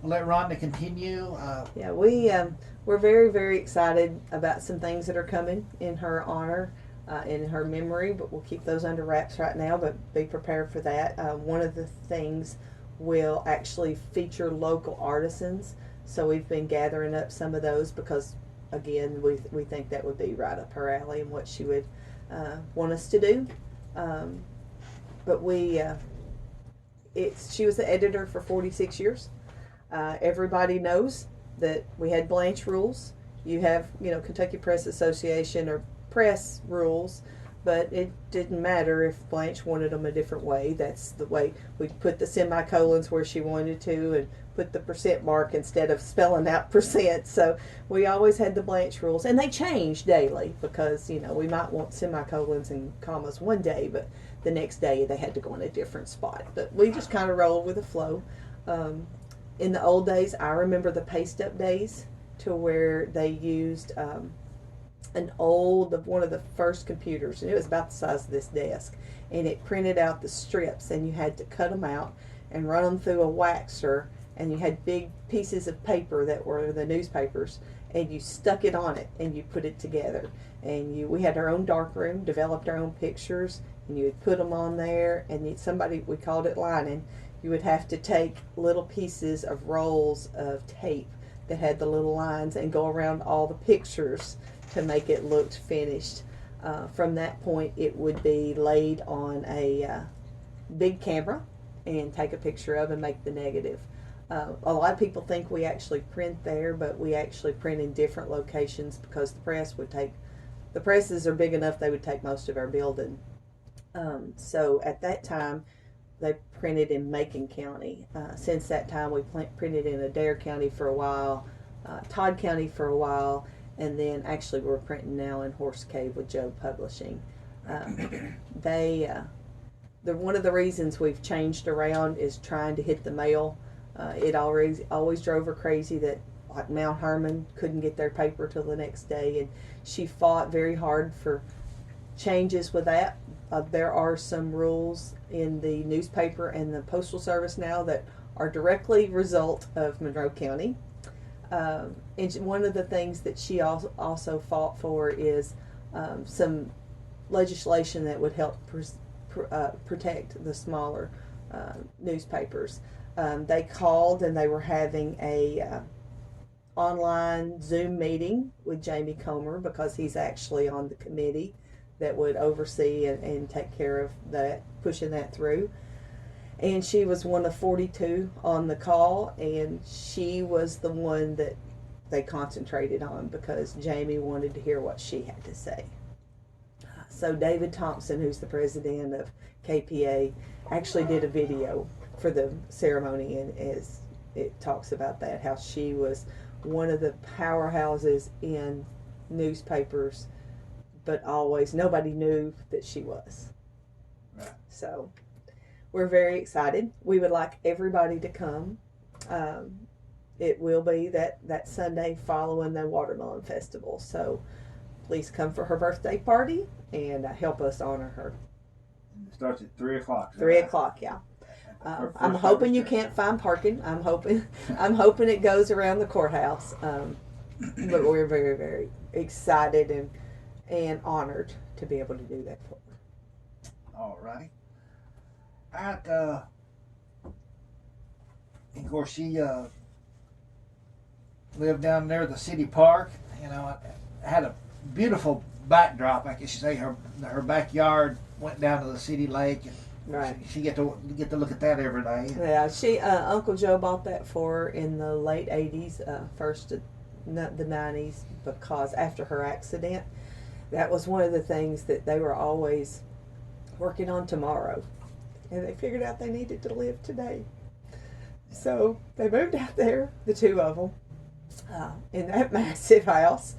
let Rhonda continue. Yeah, we're very, very excited about some things that are coming in her honor, in her memory, but we'll keep those under wraps right now, but be prepared for that. One of the things will actually feature local artisans, so we've been gathering up some of those because, again, we think that would be right up her alley and what she would want us to do. But she was the editor for 46 years. Everybody knows that we had Blanche rules. You have, Kentucky Press Association or press rules, but it didn't matter if Blanche wanted them a different way. That's the way we put the semicolons where she wanted to and put the percent mark instead of spelling out percent. So we always had the Blanche rules, and they change daily because, we might want semicolons and commas one day, but the next day they had to go in a different spot. But we just kind of rolled with the flow. In the old days, I remember the paste up days to where they used one of the first computers, and it was about the size of this desk, and it printed out the strips, and you had to cut them out and run them through a waxer, and you had big pieces of paper that were the newspapers, and you stuck it on it, and you put it together. And we had our own dark room, developed our own pictures, and you would put them on there, and we called it lining. You would have to take little pieces of rolls of tape that had the little lines and go around all the pictures to make it look finished. From that point, it would be laid on a big camera and take a picture of and make the negative. A lot of people think we actually print there, but we actually print in different locations because the presses are big enough they would take most of our building. So at that time, they printed in Macon County. Since that time, we printed in Adair County for a while, Todd County for a while, and then actually we're printing now in Horse Cave with Joe Publishing. One of the reasons we've changed around is trying to hit the mail. It always drove her crazy that like Mount Hermon couldn't get their paper till the next day, and she fought very hard for changes with that. There are some rules in the newspaper and the postal service now that are directly result of Monroe County. And one of the things that she also fought for is some legislation that would help protect the smaller newspapers. They called and they were having a online Zoom meeting with Jamie Comer because he's actually on the committee that would oversee and take care of that, pushing that through. And she was one of 42 on the call, and she was the one that they concentrated on because Jamie wanted to hear what she had to say. So David Thompson, who's the president of KPA, actually did a video for the ceremony, and as it talks about that, how she was one of the powerhouses in newspapers, but always nobody knew that she was. Right. So we're very excited. We would like everybody to come. It will be that Sunday following the Watermelon Festival. So please come for her birthday party and help us honor her. It starts at 3 o'clock. 3 o'clock, yeah. I'm hoping you can't find parking. I'm hoping it goes around the courthouse. But we're very, very excited and honored to be able to do that for her. All right. Of course, she lived down there at the city park. Had a beautiful backdrop. I guess you say her backyard went down to the city lake, and right. She get to look at that every day. Yeah, she Uncle Joe bought that for her in the late '80s, first the '90s, because after her accident, that was one of the things that they were always working on tomorrow, and they figured out they needed to live today. So they moved out there, the two of them, in that massive house,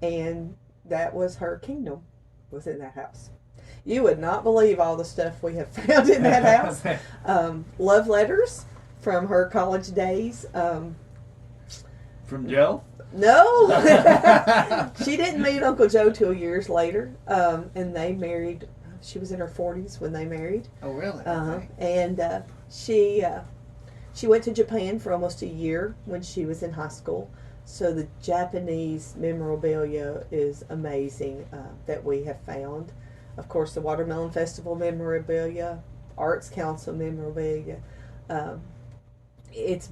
and that was her kingdom, was in that house. You would not believe all the stuff we have found in that house. Love letters from her college days. From Joe? No! She didn't meet Uncle Joe till years later, and they married. She was in her 40s when they married. Oh, really? Uh-huh. Okay. And She went to Japan for almost a year when she was in high school. So the Japanese memorabilia is amazing that we have found. Of course, the Watermelon Festival memorabilia, Arts Council memorabilia. Um, it's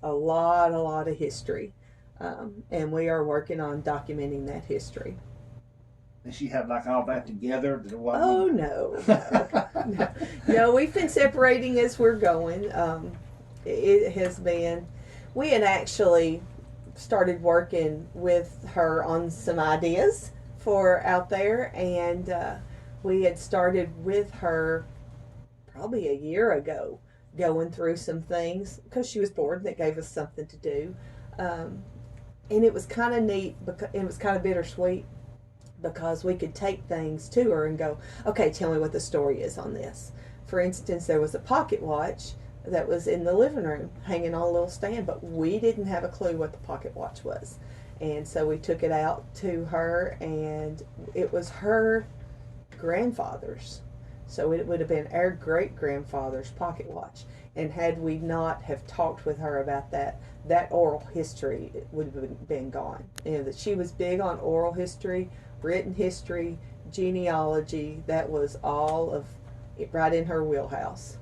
a lot of history. And we are working on documenting that history. Does she have like all that together? Oh no. No, we've been separating as we're going. It has been. We had actually started working with her on some ideas for out there, and we had started with her probably a year ago, going through some things because she was bored and it gave us something to do. And it was kind of neat because it was kind of bittersweet because we could take things to her and go, okay, tell me what the story is on this. For instance, there was a pocket watch that was in the living room hanging on a little stand, but we didn't have a clue what the pocket watch was. And so we took it out to her, and it was her grandfather's. So it would have been our great-grandfather's pocket watch. And had we not have talked with her about that oral history would have been gone. You know, that she was big on oral history, written history, genealogy. That was all of it right in her wheelhouse.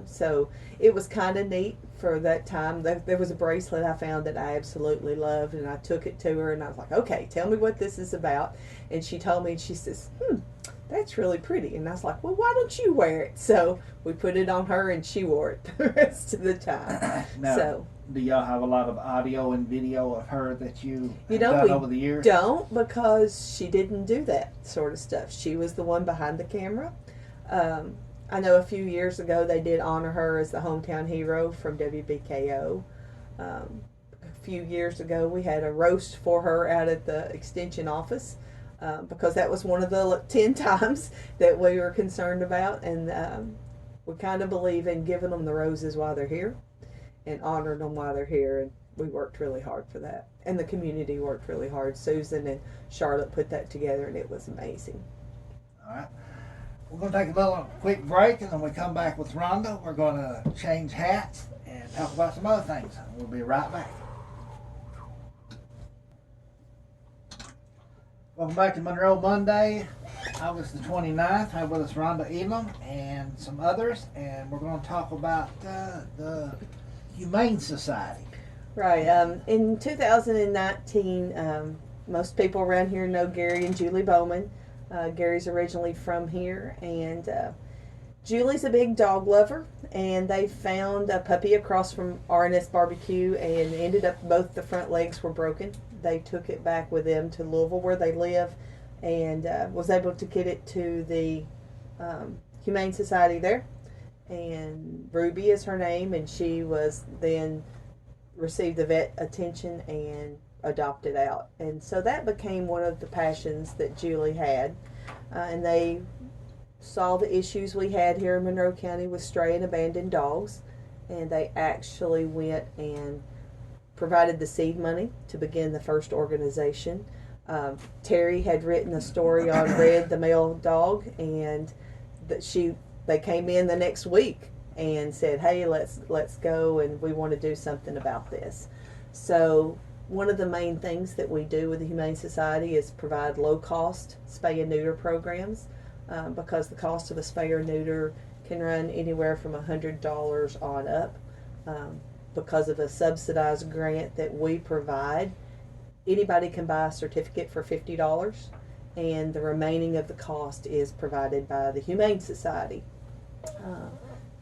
So it was kind of neat for that time. There was a bracelet I found that I absolutely loved, and I took it to her, and I was like, okay, tell me what this is about. And she told me, and she says, that's really pretty. And I was like, well, why don't you wear it? So we put it on her, and she wore it the rest of the time. Now, so, do y'all have a lot of audio and video of her that you have know, done we over the years? don't, because she didn't do that sort of stuff. She was the one behind the camera. I know a few years ago they did honor her as the hometown hero from WBKO. A few years ago we had a roast for her out at the extension office because that was one of the 10 times that we were concerned about. And we kind of believe in giving them the roses while they're here and honoring them while they're here. And we worked really hard for that. And the community worked really hard. Susan and Charlotte put that together, and it was amazing. All right. We're going to take a little quick break, and then we come back with Rhonda. We're going to change hats and talk about some other things. We'll be right back. Welcome back to Monroe Monday, August the 29th. I have with us Rhonda Elam and some others, and we're going to talk about the Humane Society. Right. In 2019, most people around here know Gary and Julie Bowman. Gary's originally from here, and Julie's a big dog lover, and they found a puppy across from R&S Barbecue, and ended up both the front legs were broken. They took it back with them to Louisville where they live, and was able to get it to the Humane Society there. And Ruby is her name, and she was then received the vet attention and adopted out. And so that became one of the passions that Julie had. And they saw the issues we had here in Monroe County with stray and abandoned dogs. And they actually went and provided the seed money to begin the first organization. Terry had written a story on Red, the male dog, and they came in the next week and said, hey, let's go, and we want to do something about this. So one of the main things that we do with the Humane Society is provide low-cost spay and neuter programs because the cost of a spay or neuter can run anywhere from $100 on up. Because of a subsidized grant that we provide, anybody can buy a certificate for $50, and the remaining of the cost is provided by the Humane Society.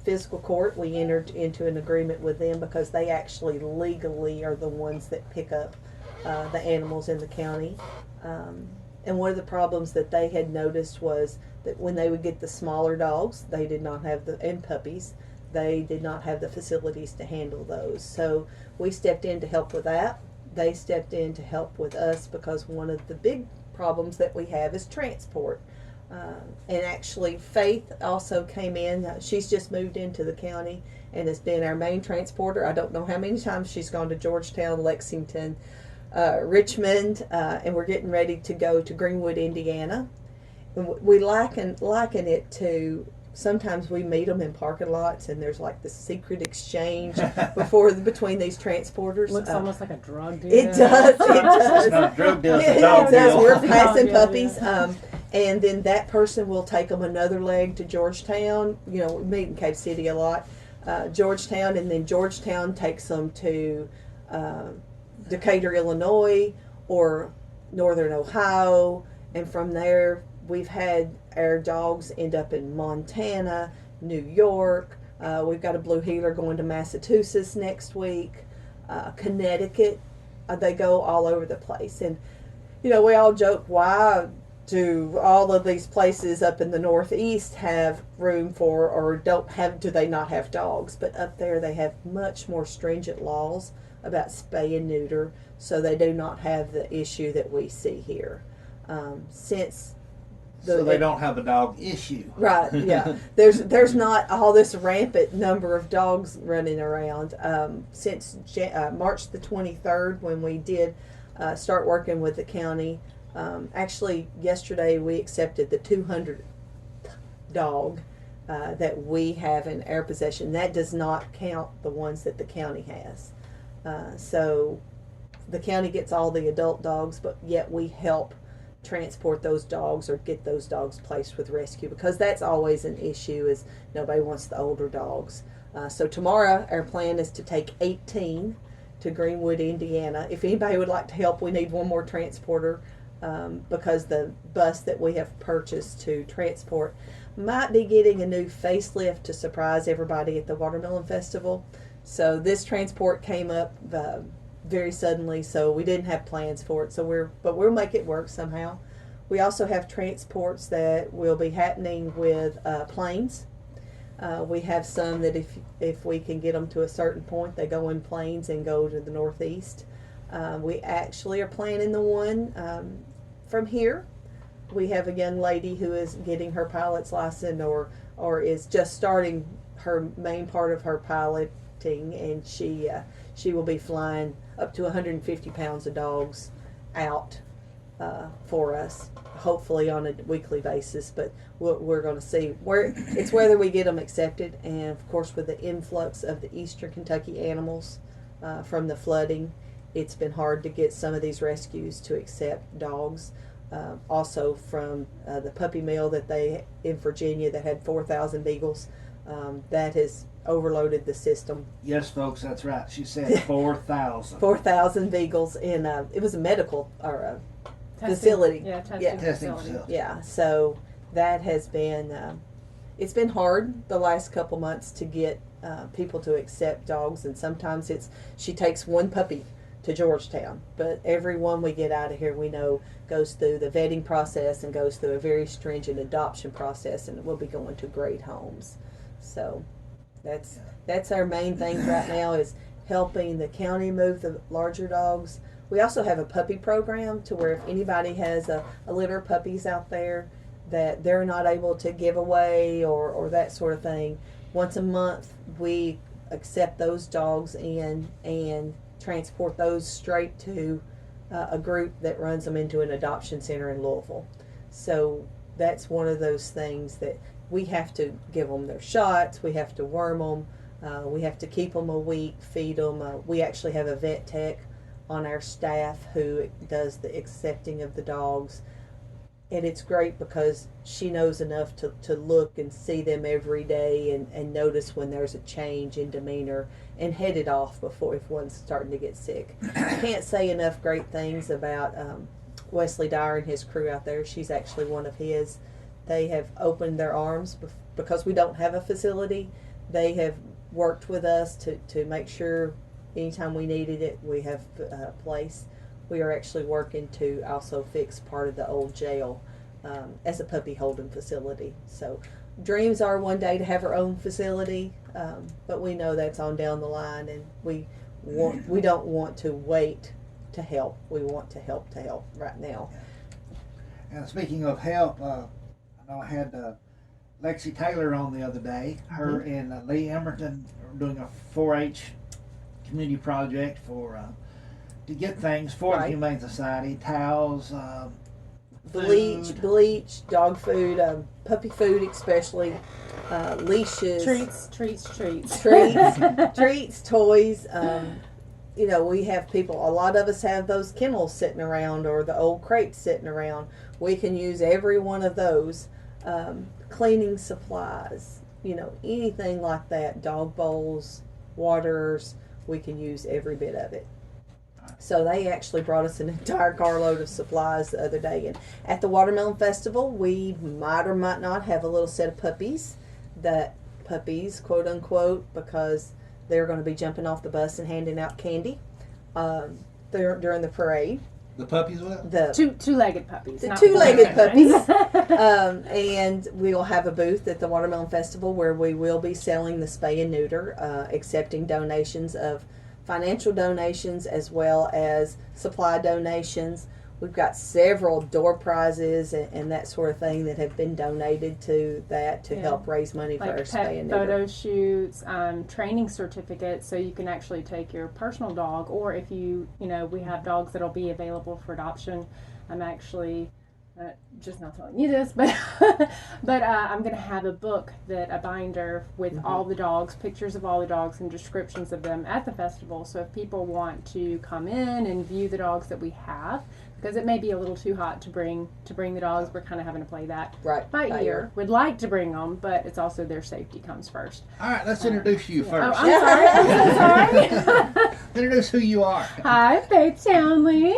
Physical court, we entered into an agreement with them because they actually legally are the ones that pick up the animals in the county. And one of the problems that they had noticed was that when they would get the smaller dogs, they did not have and puppies, they did not have the facilities to handle those. So we stepped in to help with that. They stepped in to help with us because one of the big problems that we have is transport. And actually Faith also came in. She's just moved into the county and has been our main transporter. I don't know how many times she's gone to Georgetown, Lexington, Richmond, and we're getting ready to go to Greenwood, Indiana. And we liken it to sometimes we meet them in parking lots, and there's like this secret exchange between these transporters. Looks almost like a drug deal. It does. It does. It's not a drug deal, it's a It dog does. deal. We're It's a passing dog deal, puppies, yeah. and then that person will take them another leg to Georgetown. You know, we meet in Cave City a lot. Georgetown, and then Georgetown takes them to Decatur, Illinois, or Northern Ohio, and from there we've had our dogs end up in Montana, New York. We've got a blue heeler going to Massachusetts next week, Connecticut. They go all over the place, and you know, we all joke, why do all of these places up in the Northeast have room for, or do they not have dogs? But up there they have much more stringent laws about spay and neuter, so they do not have the issue that we see here. So they don't have a dog issue. Right, yeah. There's not all this rampant number of dogs running around. Since March the 23rd, when we did start working with the county, actually yesterday we accepted the 200th dog that we have in our possession. That does not count the ones that the county has. So the county gets all the adult dogs, but yet we help transport those dogs or get those dogs placed with rescue, because that's always an issue, is nobody wants the older dogs. So tomorrow our plan is to take 18 to Greenwood, Indiana. If anybody would like to help, we need one more transporter, because the bus that we have purchased to transport might be getting a new facelift to surprise everybody at the Watermelon Festival. So this transport came up very suddenly, so we didn't have plans for it. But we'll make it work somehow. We also have transports that will be happening with planes. We have some that if we can get them to a certain point, they go in planes and go to the Northeast. We actually are planning the one from here. We have a young lady who is getting her pilot's license, or is just starting her main part of her piloting, and she will be flying up to 150 pounds of dogs out for us, hopefully on a weekly basis. But we're going to see whether we get them accepted. And of course, with the influx of the Eastern Kentucky animals from the flooding, it's been hard to get some of these rescues to accept dogs. Also from the puppy mill that they in Virginia that had 4,000 beagles, that has overloaded the system. Yes, folks, that's right. She said 4,000. 4,000 beagles in it was a medical or a Testing. facility. Yeah, testing Yeah. Testing facility. facility. Yeah, so that has been it's been hard the last couple months to get people to accept dogs, and sometimes she takes one puppy to Georgetown, but every one we get out of here we know goes through the vetting process and goes through a very stringent adoption process, and will be going to great homes. So that's our main thing right now, is helping the county move the larger dogs. We also have a puppy program to where if anybody has a litter of puppies out there that they're not able to give away or that sort of thing, once a month we accept those dogs in and transport those straight to a group that runs them into an adoption center in Louisville. So that's one of those things that we have to give them their shots, we have to worm them, we have to keep them a week, feed them. We actually have a vet tech on our staff who does the accepting of the dogs, and it's great because she knows enough to look and see them every day and notice when there's a change in demeanor and head it off before if one's starting to get sick. I can't say enough great things about Wesley Dyer and his crew out there. She's actually one of his. They have opened their arms because we don't have a facility. They have worked with us to make sure anytime we needed it, we have a place. We are actually working to also fix part of the old jail as a puppy holding facility. So dreams are one day to have our own facility, but we know that's on down the line, and we don't want to wait to help. We want to help right now. And speaking of help, I know I had Lexi Taylor on the other day. Her and Lee Emerton are doing a 4-H community project for to get things for the Right. Humane Society, towels, Food. bleach, dog food, puppy food especially, leashes, treats, toys. You know, we have people, a lot of us have those kennels sitting around or the old crates sitting around. We can use every one of those. Cleaning supplies, you know, anything like that, dog bowls, waters, we can use every bit of it. So they actually brought us an entire carload of supplies the other day. And at the Watermelon Festival, we might or might not have a little set of puppies, quote unquote, because they're going to be jumping off the bus and handing out candy during the parade. The puppies will? The two-legged puppies. The two-legged puppies. And we will have a booth at the Watermelon Festival where we will be selling the spay and neuter, accepting donations of financial donations as well as supply donations. We've got several door prizes and that sort of thing that have been donated to that to help raise money for our spay and neuter. Photo shoots, training certificates, so you can actually take your personal dog, or if we have dogs that'll be available for adoption. I'm actually just not telling you this, but I'm going to have a binder with all the dogs, pictures of all the dogs and descriptions of them at the festival. So if people want to come in and view the dogs that we have, because it may be a little too hot to bring the dogs, we're kind of having to play that by ear. We'd like to bring them, but it's also their safety comes first. All right, let's introduce you first. Oh, I'm sorry. I'm so sorry. Introduce who you are. Hi, Faith Townley.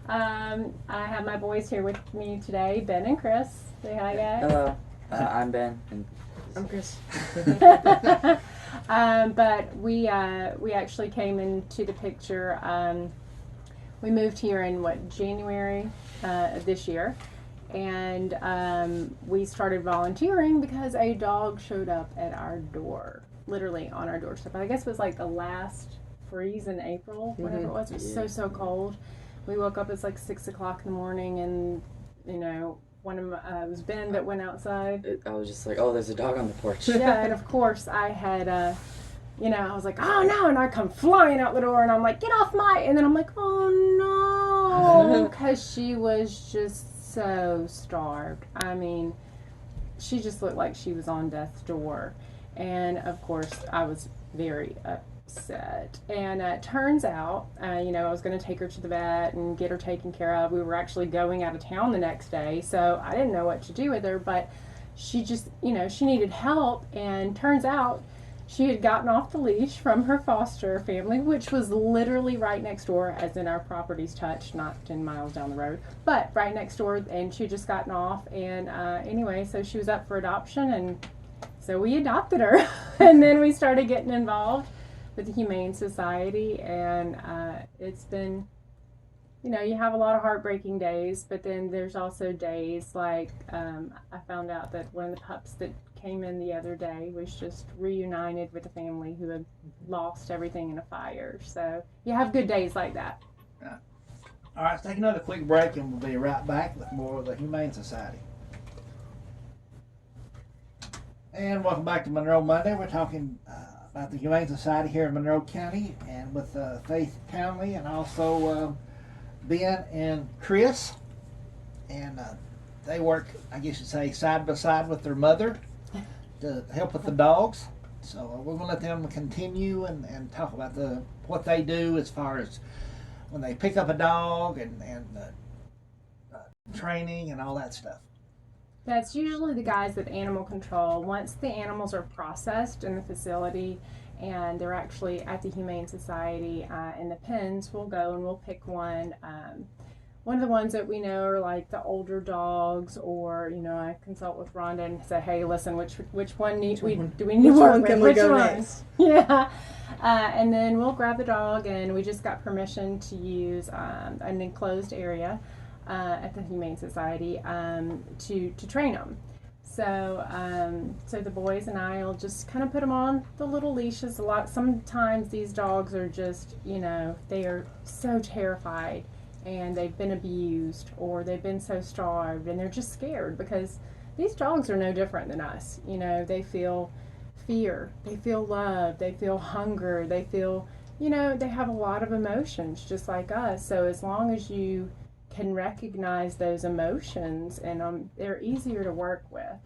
I have my boys here with me today, Ben and Chris. Say hi, guys. Hello, I'm Ben. And I'm Chris. But we actually came into the picture. We moved here in January this year, and we started volunteering because a dog showed up at our door, literally on our doorstep. I guess it was like the last freeze in April, whatever it was. It was so cold. We woke up, it's like 6 o'clock in the morning, and one of it was Ben that went outside. I was just like, oh, there's a dog on the porch. Yeah, and of course I had I was like, oh no, and I come flying out the door, and I'm like, get off and then I'm like, oh no, because she was just so starved. I mean, she just looked like she was on death's door, and of course I was very upset. And it turns out, I was going to take her to the vet and get her taken care of. We were actually going out of town the next day, so I didn't know what to do with her, but she just, she needed help, and turns out she had gotten off the leash from her foster family, which was literally right next door, as in our properties touched, not 10 miles down the road, but right next door, and she had just gotten off, and anyway, so she was up for adoption, and so we adopted her. And then we started getting involved with the Humane Society, and it's been, you have a lot of heartbreaking days, but then there's also days like I found out that one of the pups that came in the other day was just reunited with a family who had lost everything in a fire. So you have good days like that. All right, let's take another quick break, and we'll be right back with more of the Humane Society. And welcome back to Monroe Monday. We're talking about the Humane Society here in Monroe County, and with Faith Townley, and also Ben and Chris. And they work, I guess you'd say, side by side with their mother to help with the dogs. So we're going to let them continue and talk about what they do as far as when they pick up a dog and training and all that stuff. That's usually the guys with animal control. Once the animals are processed in the facility and they're actually at the Humane Society in the pens, we'll go and we'll pick one. One of the ones that we know are like the older dogs, or I consult with Rhonda and say, hey, listen, which one do we need to work with? Can we go next? Yeah. And then we'll grab the dog, and we just got permission to use an enclosed area at the Humane Society to train them. So the boys and I will just kind of put them on the little leashes. Sometimes these dogs are just, they are so terrified, and they've been abused, or they've been so starved, and they're just scared, because these dogs are no different than us. They feel fear, they feel love, they feel hunger, they feel, they have a lot of emotions just like us. So as long as you can recognize those emotions, and they're easier to work with.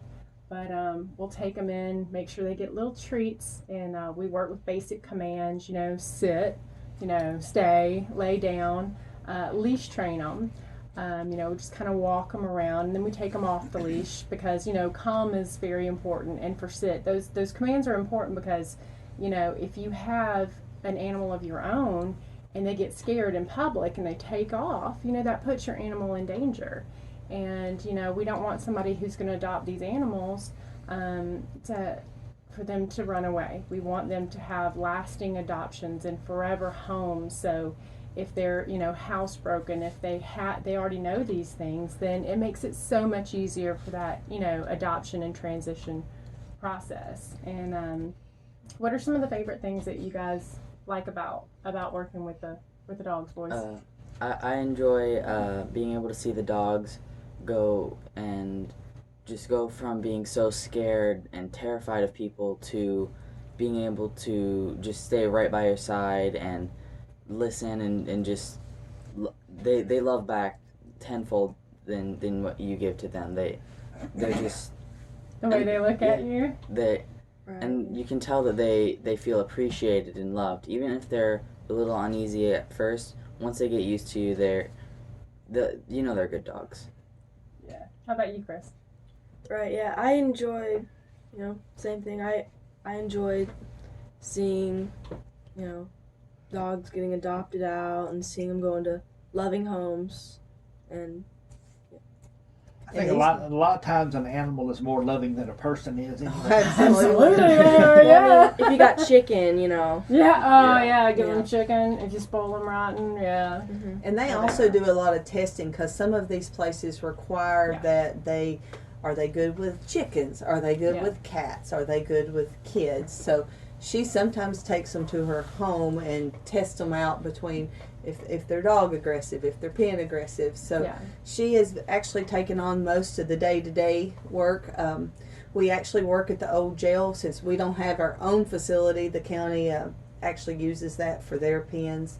But we'll take them in, make sure they get little treats, and we work with basic commands, sit, stay, lay down, leash train them. We just kind of walk them around, and then we take them off the leash because, calm is very important. And for sit, those commands are important because, if you have an animal of your own and they get scared in public and they take off, that puts your animal in danger. And, we don't want somebody who's going to adopt these animals for them to run away. We want them to have lasting adoptions and forever homes. So if they're housebroken, if they already know these things, then it makes it so much easier for that adoption and transition process. And what are some of the favorite things that you guys like about working with the dogs, boys? I enjoy being able to see the dogs go from being so scared and terrified of people to being able to just stay right by your side and listen and just they love back tenfold than what you give to them. They're just the way they look at you. And you can tell that they feel appreciated and loved, even if they're a little uneasy at first. Once they get used to you, they're good dogs. Yeah. How about you, Chris? Right, yeah. I enjoy, same thing. I enjoy seeing, dogs getting adopted out and seeing them go into loving homes. And I think a lot of times an animal is more loving than a person is. Anyway. Absolutely. Yeah. if you got chicken, Yeah. Oh, yeah. Give Yeah. them chicken if you spoil them rotten. Yeah. Mm-hmm. And they also do a lot of testing because some of these places require that are they good with chickens? Are they good with cats? Are they good with kids? So she sometimes takes them to her home and tests them out between if they're dog aggressive, if they're pen aggressive. So she has actually taken on most of the day-to-day work. We actually work at the old jail since we don't have our own facility. The county actually uses that for their pens.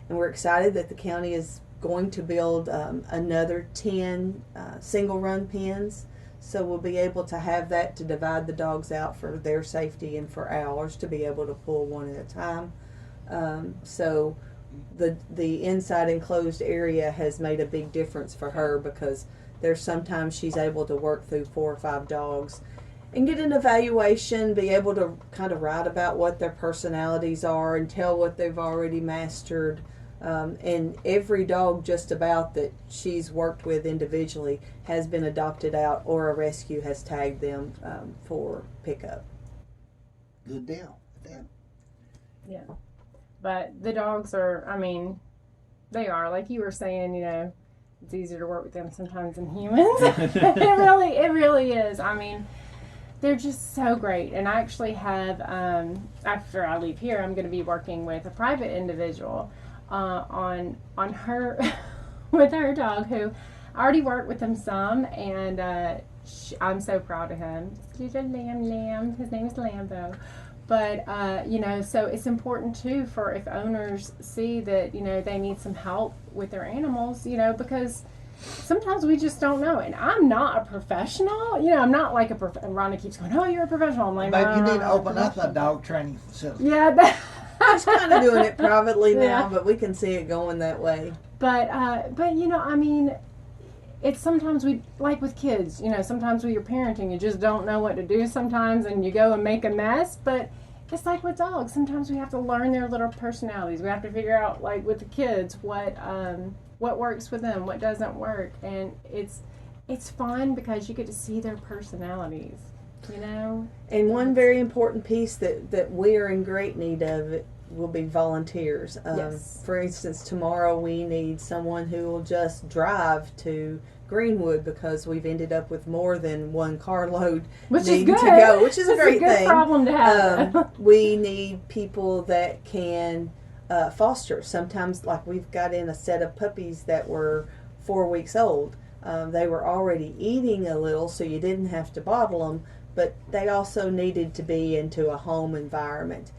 And we're excited that the county is going to build another 10 single-run pens. So we'll be able to have that to divide the dogs out for their safety and for ours to be able to pull one at a time. So the inside enclosed area has made a big difference for her because there's sometimes she's able to work through 4 or 5 dogs and get an evaluation, be able to kind of write about what their personalities are and tell what they've already mastered. And every dog just about that she's worked with individually has been adopted out or a rescue has tagged them for pickup. Good deal. Yeah. But the dogs are, they are, like you were saying, it's easier to work with them sometimes than humans. It really is. They're just so great. And I actually have, after I leave here, I'm going to be working with a private individual on her, with her dog who I already worked with him some, and I'm so proud of him. He's a lamb. His name is Lambo. But, so it's important, too, for if owners see that, they need some help with their animals, because sometimes we just don't know. And I'm not a professional. I'm not like Rhonda keeps going, oh, you're a professional. I'm like, Maybe you need to open up a dog training facility. Yeah. She's kind of doing it privately now, Yeah. but we can see it going that way. But it's sometimes like with kids, sometimes when you're parenting, you just don't know what to do sometimes and you go and make a mess. But it's like with dogs. Sometimes we have to learn their little personalities. We have to figure out, like with the kids, what works for them, what doesn't work. And it's fun because you get to see their personalities, And one very important piece that we are in great need of will be volunteers. Yes. For instance, tomorrow we need someone who will just drive to Greenwood because we've ended up with more than one carload Which needing is to good. go, which is a It's great a good thing. problem to have. We need people that can foster. Sometimes, like we've got in a set of puppies that were 4 weeks old. They were already eating a little, so you didn't have to bottle them, but they also needed to be into a home environment.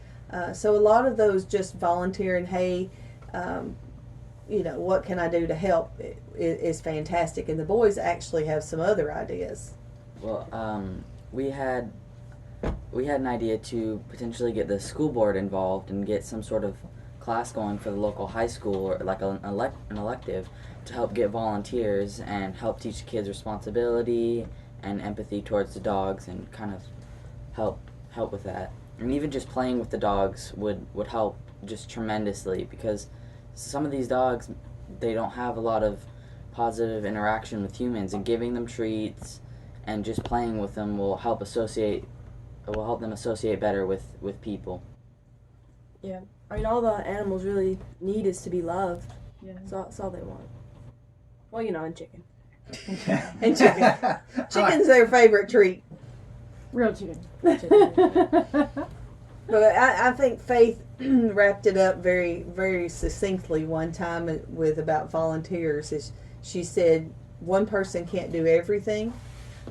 So a lot of those just volunteering, hey, what can I do to help is fantastic. And the boys actually have some other ideas. Well, we had an idea to potentially get the school board involved and get some sort of class going for the local high school, or like an elective, to help get volunteers and help teach kids responsibility and empathy towards the dogs, and kind of help with that. And even just playing with the dogs would help just tremendously, because some of these dogs, they don't have a lot of positive interaction with humans, and giving them treats and just playing with them will help them associate better with people. Yeah. I mean, all the animals really need is to be loved. Yeah. That's all they want. Well, and chicken. And chicken's their favorite treat. Real chicken. But I think Faith wrapped it up very, very succinctly one time with about volunteers. Is she said one person can't do everything,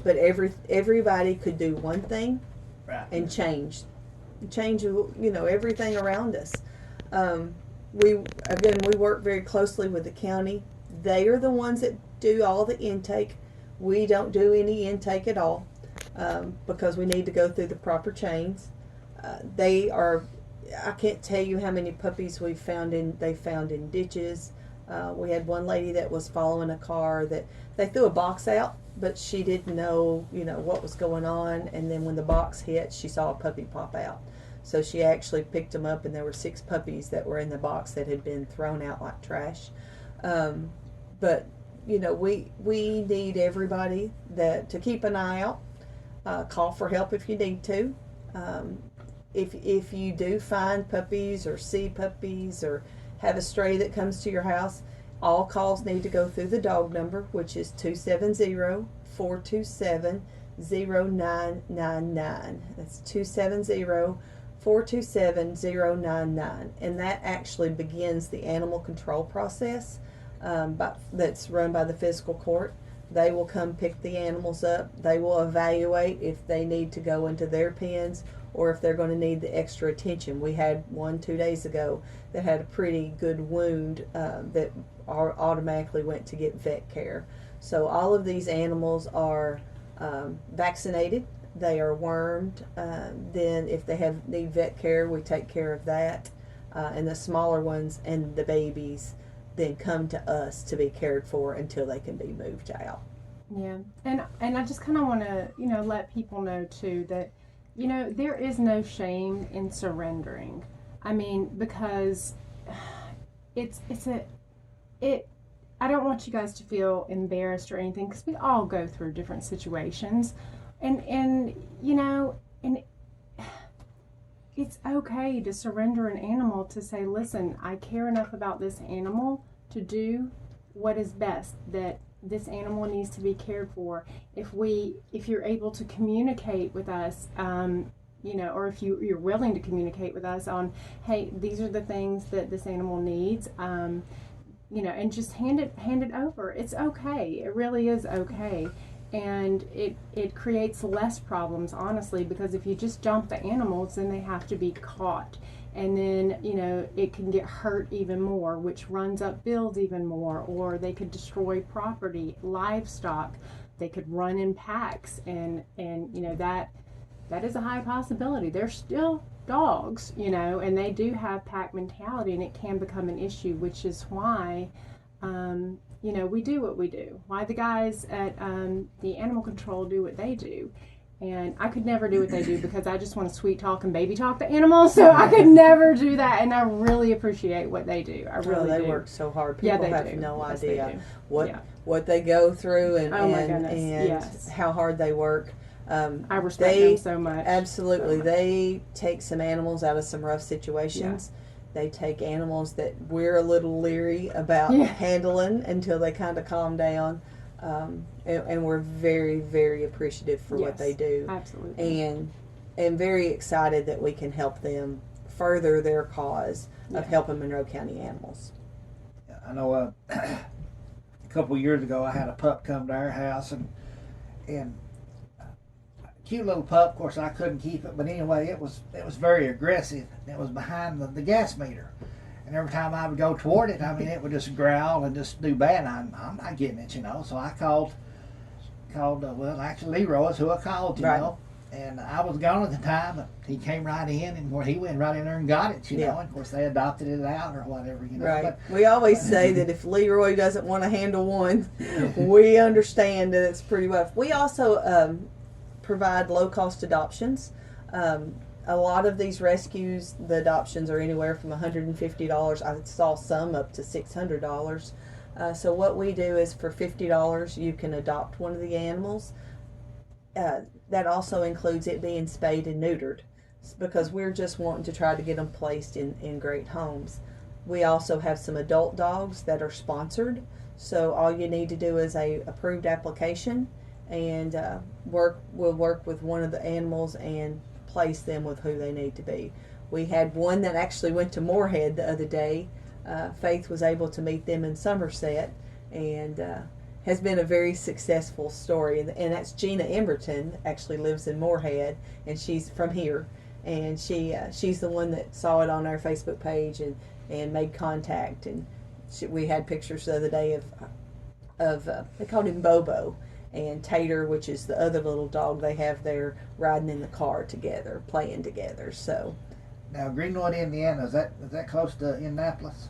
but everybody could do one thing Right. and change everything around us. We work very closely with the county. They are the ones that do all the intake. We don't do any intake at all, because we need to go through the proper chains. I can't tell you how many puppies they found in ditches. We had one lady that was following a car that they threw a box out, but she didn't know, what was going on. And then when the box hit, she saw a puppy pop out. So she actually picked them up, and there were 6 puppies that were in the box that had been thrown out like trash. But we need everybody to keep an eye out. Call for help if you need to. If you do find puppies or see puppies or have a stray that comes to your house, all calls need to go through the dog number, which is 270-427-0999. That's 270-427-099. And that actually begins the animal control process that's run by the physical court. They will come pick the animals up. They will evaluate if they need to go into their pens or if they're going to need the extra attention. We had one 2 days ago that had a pretty good wound that automatically went to get vet care. So all of these animals are vaccinated. They are wormed. Then if they need vet care, we take care of that. And the smaller ones and the babies then come to us to be cared for until they can be moved out. Yeah, and I just kind of want to let people know too that there is no shame in surrendering. I mean, because I don't want you guys to feel embarrassed or anything, because we all go through different situations, and it's okay to surrender an animal, to say, listen, I care enough about this animal to do what is best, that this animal needs to be cared for. If you're able to communicate with us, or if you're willing to communicate with us on, hey, these are the things that this animal needs, and just hand it over. It's okay. It really is okay. And it creates less problems, honestly, because if you just dump the animals, then they have to be caught. And then, it can get hurt even more, which runs up bills even more, or they could destroy property, livestock. They could run in packs, and that is a high possibility. They're still dogs, and they do have pack mentality, and it can become an issue, which is why we do what we do. Why the guys at the animal control do what they do. And I could never do what they do, because I just want to sweet talk and baby talk the animals, so I could never do that. And I really appreciate what they do. I really they do. work so hard. People they have do. no Yes, idea what they go through and Oh my goodness, yes. how hard they work. I respect them so much. Absolutely. So much. They take some animals out of some rough situations. They take animals that we're a little leery about handling until they kind of calm down. And we're very, very appreciative for what they do. Absolutely. And very excited that we can help them further their cause of helping Monroe County animals. I know a couple years ago I had a pup come to our house, and cute little pup. Of course, I couldn't keep it, but anyway, it was very aggressive. It was behind the gas meter, And every time I would go toward it, I mean, it would just growl and just do bad. And I'm not getting it, you know. So I called. Well, actually Leroy is who I called, you Right. know. And I was gone at the time, but he came right in, and where he went right in there and got it, you know. And of course, they adopted it out or whatever, you know. Right. But We always say that if Leroy doesn't want to handle one, we understand that it's pretty rough. We also provide low cost adoptions. A lot of these rescues, the adoptions are anywhere from $150. I saw some up to $600. So what we do is for $50, you can adopt one of the animals. That also includes it being spayed and neutered, because we're just wanting to try to get them placed in great homes. We also have some adult dogs that are sponsored, so all you need to do is a approved application, and we'll work with one of the animals and place them with who they need to be. We had one that actually went to Moorhead the other day. Faith was able to meet them in Somerset, and has been a very successful story. And that's Gina Emberton, actually lives in Moorhead, and she's from here. And she's the one that saw it on our Facebook page and made contact. And we had pictures the other day of they called him Bobo, and Tater, which is the other little dog they have there, riding in the car together, playing together. So now, Greenwood, Indiana, is that close to Indianapolis?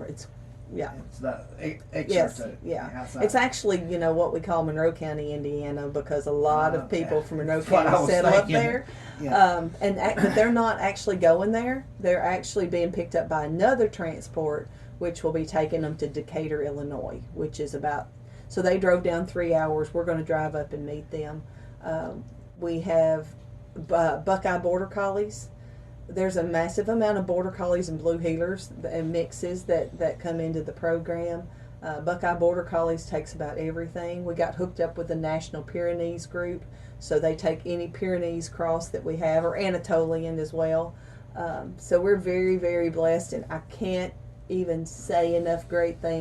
it's, yeah. It's the excerpt Yes, to yeah. outside. It's actually, what we call Monroe County, Indiana, because a lot of people Okay. from Monroe That's what I County was settle up thinking. there. Yeah. But they're not actually going there. They're actually being picked up by another transport, which will be taking them to Decatur, Illinois, which is about, so they drove down 3 hours. We're going to drive up and meet them. We have Buckeye Border Collies. There's a massive amount of Border Collies and Blue Heelers and mixes that come into the program. Buckeye Border Collies takes about everything. We got hooked up with the National Pyrenees group, so they take any Pyrenees cross that we have, or Anatolian as well. So we're very, very blessed, and I can't even say enough great things